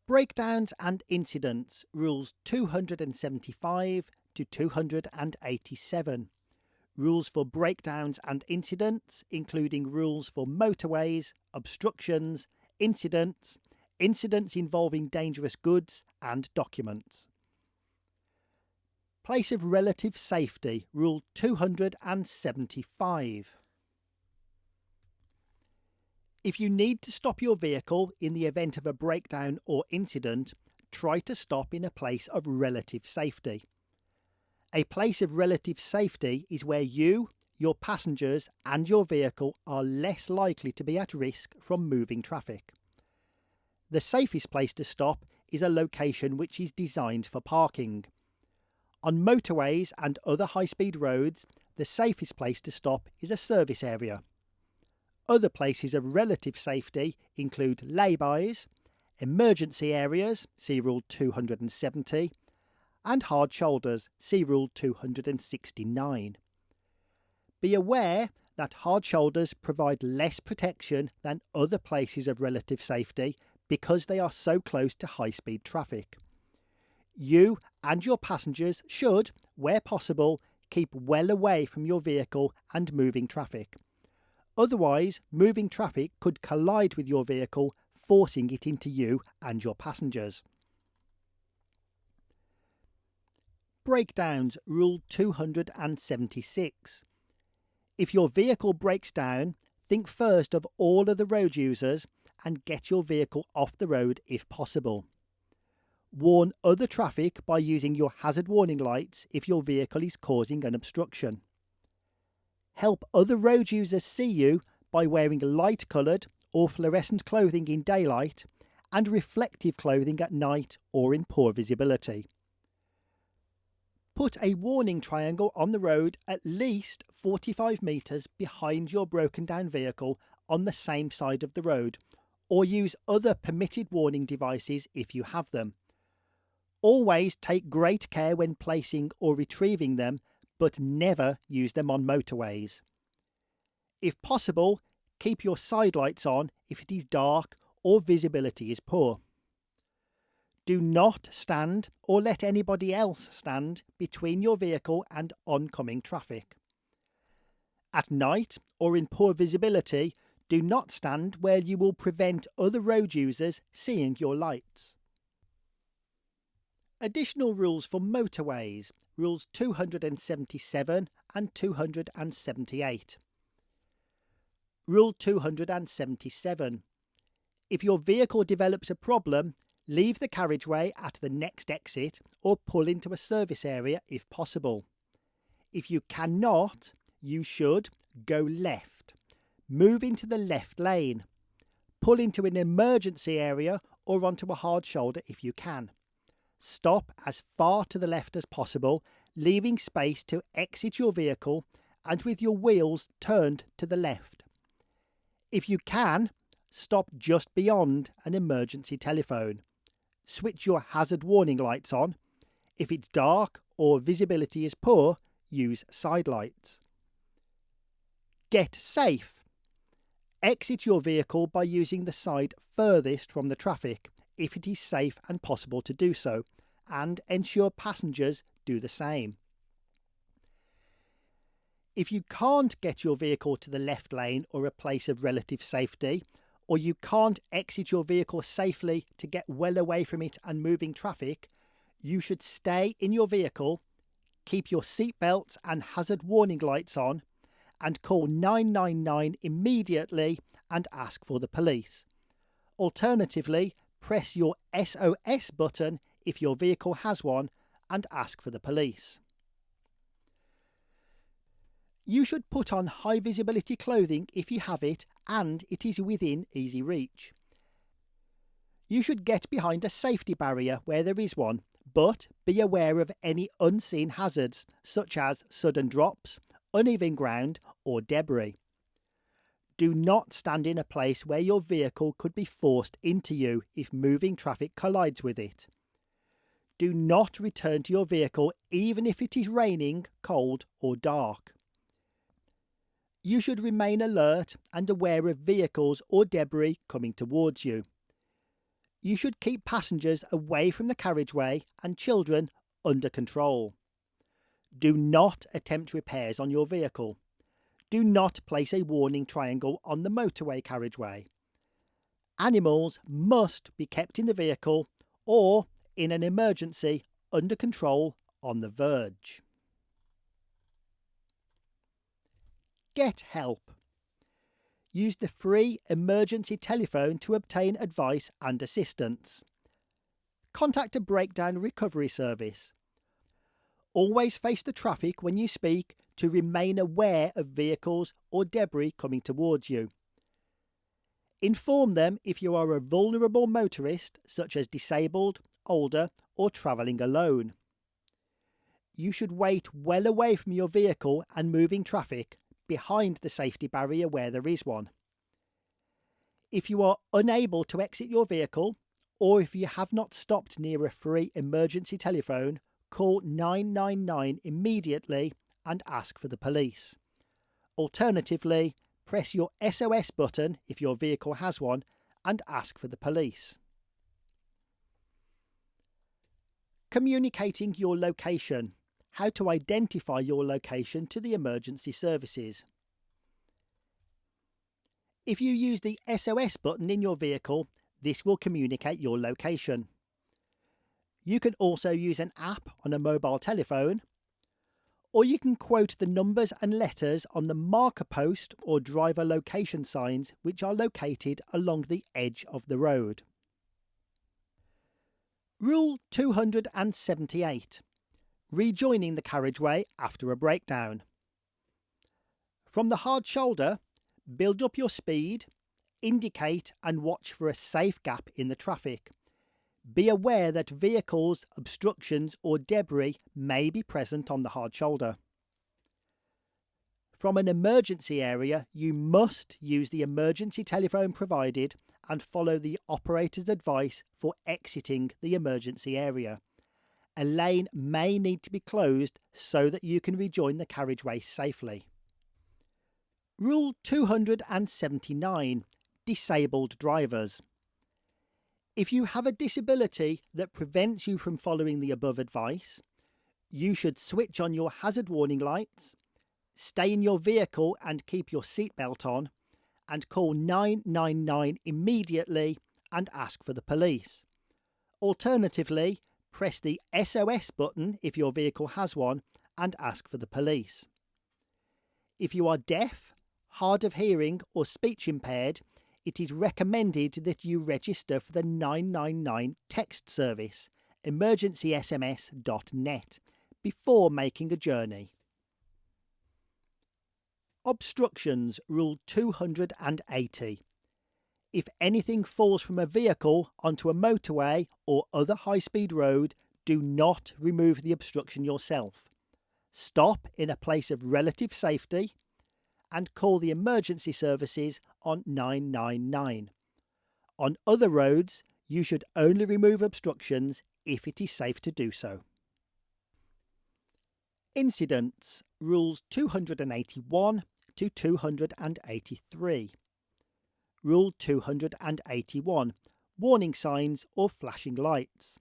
Breakdowns and incidents, rules 275 to 287. Rules for breakdowns and incidents, including rules for motorways, obstructions, incidents, incidents involving dangerous goods and documents. Place of relative safety, rule 275. If you need to stop your vehicle in the event of a breakdown or incident, try to stop in a place of relative safety. A place of relative safety is where you, your passengers and your vehicle are less likely to be at risk from moving traffic. The safest place to stop is a location which is designed for parking. On motorways and other high-speed roads, the safest place to stop is a service area. Other places of relative safety include lay-bys, emergency areas, see Rule 270, and hard shoulders, see Rule 269. Be aware that hard shoulders provide less protection than other places of relative safety because they are so close to high-speed traffic. You and your passengers should, where possible, keep well away from your vehicle and moving traffic. Otherwise, moving traffic could collide with your vehicle, forcing it into you and your passengers. Breakdowns, Rule 276. If your vehicle breaks down, think first of all other road users and get your vehicle off the road if possible. Warn other traffic by using your hazard warning lights if your vehicle is causing an obstruction. Help other road users see you by wearing light-coloured or fluorescent clothing in daylight and reflective clothing at night or in poor visibility. Put a warning triangle on the road at least 45 metres behind your broken down vehicle on the same side of the road, or use other permitted warning devices if you have them. Always take great care when placing or retrieving them, but never use them on motorways. If possible, keep your side lights on if it is dark or visibility is poor. Do not stand or let anybody else stand between your vehicle and oncoming traffic. At night or in poor visibility, do not stand where you will prevent other road users seeing your lights. Additional rules for motorways, Rules 277 and 278. Rule 277. If your vehicle develops a problem, leave the carriageway at the next exit or pull into a service area if possible. If you cannot, you should go left. Move into the left lane. Pull into an emergency area or onto a hard shoulder if you can. Stop as far to the left as possible, leaving space to exit your vehicle and with your wheels turned to the left. If you can, stop just beyond an emergency telephone. Switch your hazard warning lights on. If it's dark or visibility is poor, use side lights. Get safe. Exit your vehicle by using the side furthest from the traffic, if it is safe and possible to do so, and ensure passengers do the same. If you can't get your vehicle to the left lane or a place of relative safety, or you can't exit your vehicle safely to get well away from it and moving traffic, you should stay in your vehicle, keep your seat belts and hazard warning lights on, and call 999 immediately and ask for the police. Alternatively, press your SOS button if your vehicle has one and ask for the police. You should put on high visibility clothing if you have it and it is within easy reach. You should get behind a safety barrier where there is one, but be aware of any unseen hazards such as sudden drops, uneven ground or debris. Do not stand in a place where your vehicle could be forced into you if moving traffic collides with it. Do not return to your vehicle even if it is raining, cold or dark. You should remain alert and aware of vehicles or debris coming towards you. You should keep passengers away from the carriageway and children under control. Do not attempt repairs on your vehicle. Do not place a warning triangle on the motorway carriageway. Animals must be kept in the vehicle or, in an emergency, under control on the verge. Get help. Use the free emergency telephone to obtain advice and assistance. Contact a breakdown recovery service. Always face the traffic when you speak to remain aware of vehicles or debris coming towards you. Inform them if you are a vulnerable motorist, such as disabled, older, or travelling alone. You should wait well away from your vehicle and moving traffic, behind the safety barrier where there is one. If you are unable to exit your vehicle, or if you have not stopped near a free emergency telephone, call 999 immediately and ask for the police. Alternatively, press your SOS button if your vehicle has one and ask for the police. Communicating your location. How to identify your location to the emergency services. If you use the SOS button in your vehicle, this will communicate your location. You can also use an app on a mobile telephone, or you can quote the numbers and letters on the marker post or driver location signs which are located along the edge of the road. Rule 278. Rejoining the carriageway after a breakdown. From the hard shoulder, build up your speed, indicate and watch for a safe gap in the traffic. Be aware that vehicles, obstructions or debris may be present on the hard shoulder. From an emergency area, you must use the emergency telephone provided and follow the operator's advice for exiting the emergency area. A lane may need to be closed so that you can rejoin the carriageway safely. Rule 279. Disabled drivers. If you have a disability that prevents you from following the above advice, you should switch on your hazard warning lights, stay in your vehicle and keep your seatbelt on, and call 999 immediately and ask for the police. Alternatively, press the SOS button if your vehicle has one and ask for the police. If you are deaf, hard of hearing or speech impaired, it is recommended that you register for the 999 text service, emergencysms.net, before making a journey. Obstructions. Rule 280. If anything falls from a vehicle onto a motorway or other high-speed road, do not remove the obstruction yourself. Stop in a place of relative safety and call the emergency services on 999. On other roads, you should only remove obstructions if it is safe to do so. Incidents. Rules 281 to 283. Rule 281. Warning signs or flashing lights.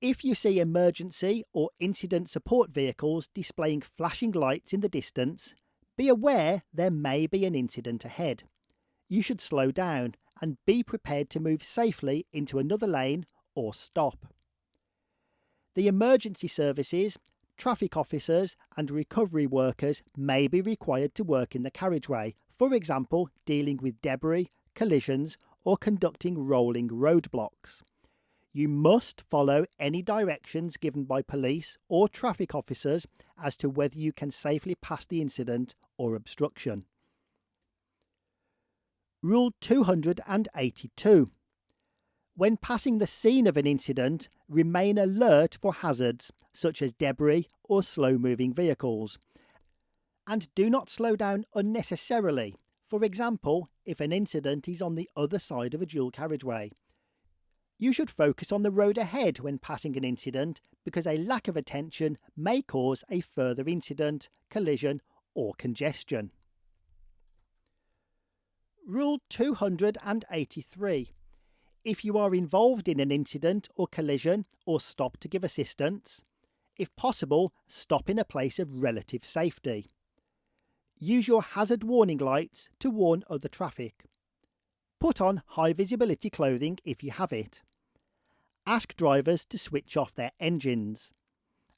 If you see emergency or incident support vehicles displaying flashing lights in the distance, be aware there may be an incident ahead. You should slow down and be prepared to move safely into another lane or stop. The emergency services, traffic officers and recovery workers may be required to work in the carriageway, for example, dealing with debris, collisions or conducting rolling roadblocks. You must follow any directions given by police or traffic officers as to whether you can safely pass the incident or obstruction. Rule 282. When passing the scene of an incident, remain alert for hazards such as debris or slow-moving vehicles. And do not slow down unnecessarily, for example, if an incident is on the other side of a dual carriageway. You should focus on the road ahead when passing an incident because a lack of attention may cause a further incident, collision or congestion. Rule 283. If you are involved in an incident or collision, or stop to give assistance, if possible, stop in a place of relative safety. Use your hazard warning lights to warn other traffic. Put on high visibility clothing if you have it. Ask drivers to switch off their engines.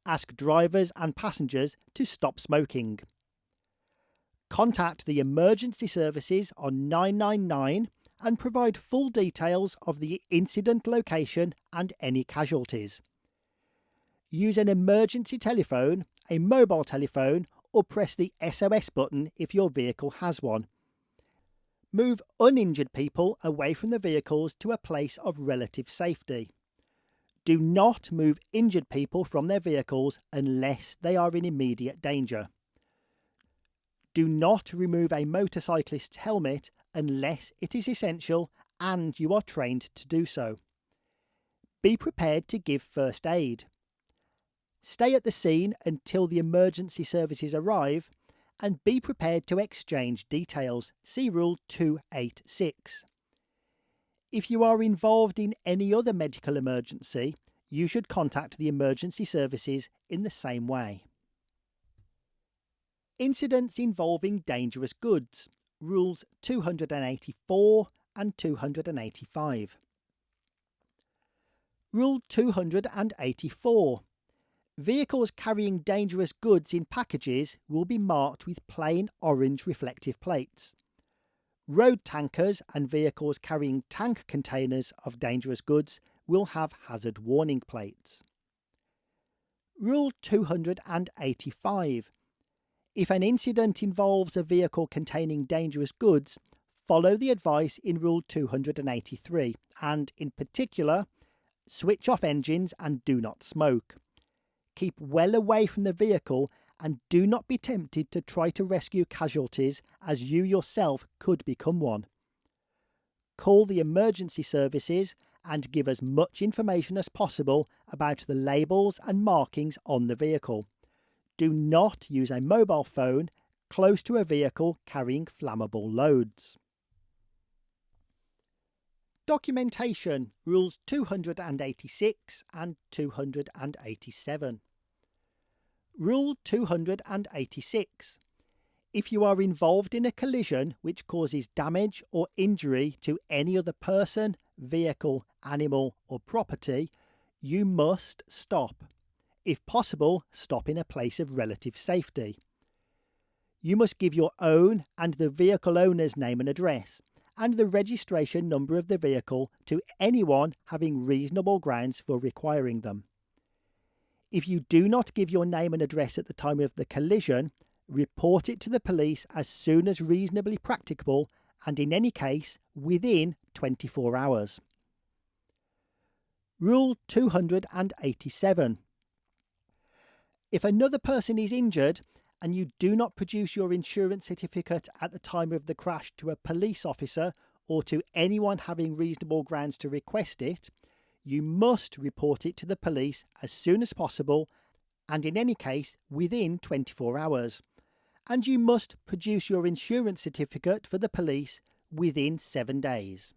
Ask drivers and passengers to stop smoking. Contact the emergency services on 999 and provide full details of the incident location and any casualties. Use an emergency telephone, a mobile telephone, or press the SOS button if your vehicle has one. Move uninjured people away from the vehicles to a place of relative safety. Do not move injured people from their vehicles unless they are in immediate danger. Do not remove a motorcyclist's helmet unless it is essential and you are trained to do so. Be prepared to give first aid. Stay at the scene until the emergency services arrive, and be prepared to exchange details. See Rule 286. If you are involved in any other medical emergency, you should contact the emergency services in the same way. Incidents involving dangerous goods. Rules 284 and 285. Rule 284. Vehicles carrying dangerous goods in packages will be marked with plain orange reflective plates. Road tankers and vehicles carrying tank containers of dangerous goods will have hazard warning plates. Rule 285. If an incident involves a vehicle containing dangerous goods, follow the advice in Rule 283 and, in particular, switch off engines and do not smoke. Keep well away from the vehicle and do not be tempted to try to rescue casualties, as you yourself could become one. Call the emergency services and give as much information as possible about the labels and markings on the vehicle. Do not use a mobile phone close to a vehicle carrying flammable loads. Documentation. Rules 286 and 287. Rule 286. If you are involved in a collision which causes damage or injury to any other person, vehicle, animal, or property, you must stop. If possible, stop in a place of relative safety. You must give your own and the vehicle owner's name and address, and the registration number of the vehicle to anyone having reasonable grounds for requiring them. If you do not give your name and address at the time of the collision, report it to the police as soon as reasonably practicable, and in any case within 24 hours. Rule 287. If another person is injured and you do not produce your insurance certificate at the time of the crash to a police officer or to anyone having reasonable grounds to request it, you must report it to the police as soon as possible, and in any case within 24 hours. And you must produce your insurance certificate for the police within 7 days.